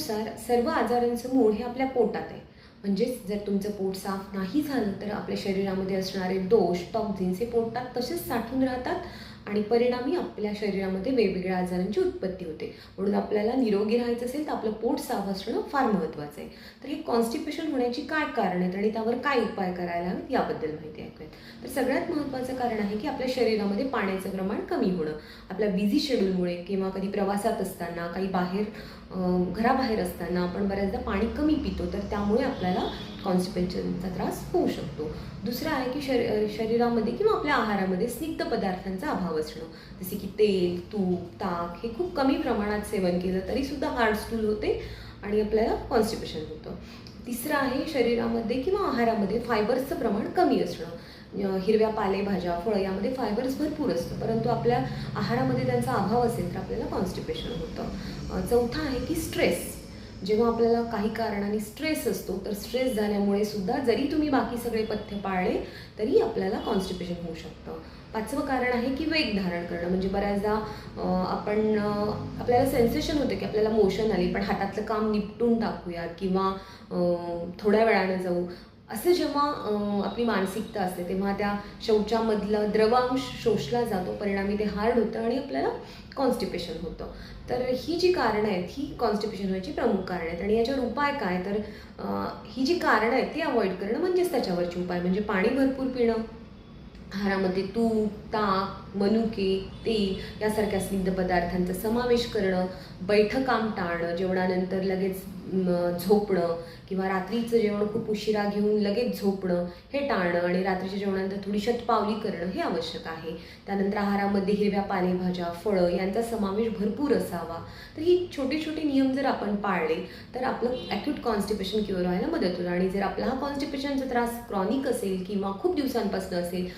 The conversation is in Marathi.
शास्त्रानुसार सर्व आजारांचं मूळ हे आपल्या पोटात आहे. म्हणजेच जर तुमचं पोट साफ नाही झालं तर आपल्या शरीरामध्ये असणारे दोष, टॉक्झिन्स हे पोटात तसेच साठून राहतात आणि परिणामी आपल्या शरीरामध्ये वेगवेगळ्या आजारांची उत्पत्ती होते. म्हणून आपल्याला निरोगी राहायचं असेल तर आपलं पोट साफ असणं फार महत्त्वाचं आहे. तर हे कॉन्स्टिपेशन होण्याची काय कारण आहेत आणि त्यावर काय उपाय करायला हवेत याबद्दल माहिती ऐकूयात. तर सगळ्यात महत्त्वाचं कारण आहे की आपल्या शरीरामध्ये पाण्याचं प्रमाण कमी होणं. आपल्या बिझी शेड्यूलमुळे किंवा कधी प्रवासात असताना, काही बाहेर घराबाहेर असताना आपण बऱ्याचदा पाणी कमी पितो, तर त्यामुळे आपल्याला कॉन्स्टिपेशनचा त्रास होऊ शकतो. दुसरं आहे की शरीरामध्ये किंवा आपल्या आहारामध्ये स्निग्ध पदार्थांचा अभाव असणं, जसे की तेल, तूप, ताक हे खूप कमी प्रमाणात सेवन केलं तरीसुद्धा हार्ड स्टूल होते आणि आपल्याला कॉन्स्टिपेशन होतं. तिसरं आहे शरीरामध्ये किंवा आहारामध्ये फायबर्सचं प्रमाण कमी असणं. हिरव्या पालेभाज्या, फळं यामध्ये फायबर्स भरपूर असतं, परंतु आपल्या आहारामध्ये त्यांचा अभाव असेल तर आपल्याला कॉन्स्टिपेशन होतं. चौथा आहे की स्ट्रेस. जेव्हा आपल्याला काही कारणाने स्ट्रेस असतो तर स्ट्रेस झाल्यामुळे सुद्धा जरी तुम्ही बाकी सगळे पथ्य पाळले तरी आपल्याला कॉन्स्टिपेशन होऊ शकतं. पाचवं कारण आहे की वेग धारण करणं. म्हणजे बऱ्याचदा आपल्याला सेन्सेशन होतं की आपल्याला मोशन आली पण हातातलं काम निपटून टाकूयात किंवा थोड्या वेळानं जाऊ, असं जेव्हा आपली मानसिकता असते तेव्हा त्या शौचामधला द्रवांश शोषला जातो, परिणामी ते हार्ड होतं आणि आपल्याला कॉन्स्टिपेशन होतं. तर ही जी कारणं आहेत ही कॉन्स्टिपेशन व्हायची प्रमुख कारणं आहेत. आणि याच्यावर उपाय काय, तर ही जी कारणं आहेत ती अवॉइड करणं म्हणजेच त्याच्यावरचे उपाय म्हणजे पाणी भरपूर पिणं, आहारामध्ये तूप, ताक, मनुके, तेल यासारख्या स्निग्ध पदार्थांचा समावेश करणं, बैठं काम टाळणं, जेवणानंतर लगेच झोपणं किंवा रात्रीचं जेवण खूप उशिरा घेऊन लगेच झोपणं हे टाळणं आणि रात्रीच्या जेवणानंतर थोडी शतपावली करणं हे आवश्यक आहे. त्यानंतर आहारामध्ये हिरव्या पालेभाज्या, फळं यांचा समावेश भरपूर असावा. तर ही छोटे छोटे नियम जर आपण पाळले तर आपलं ॲक्यूट कॉन्स्टिपेशन क्युअर व्हायला मदत होईल. आणि जर आपला हा कॉन्स्टिपेशनचा त्रास क्रॉनिक असेल किंवा खूप दिवसांपासून असेल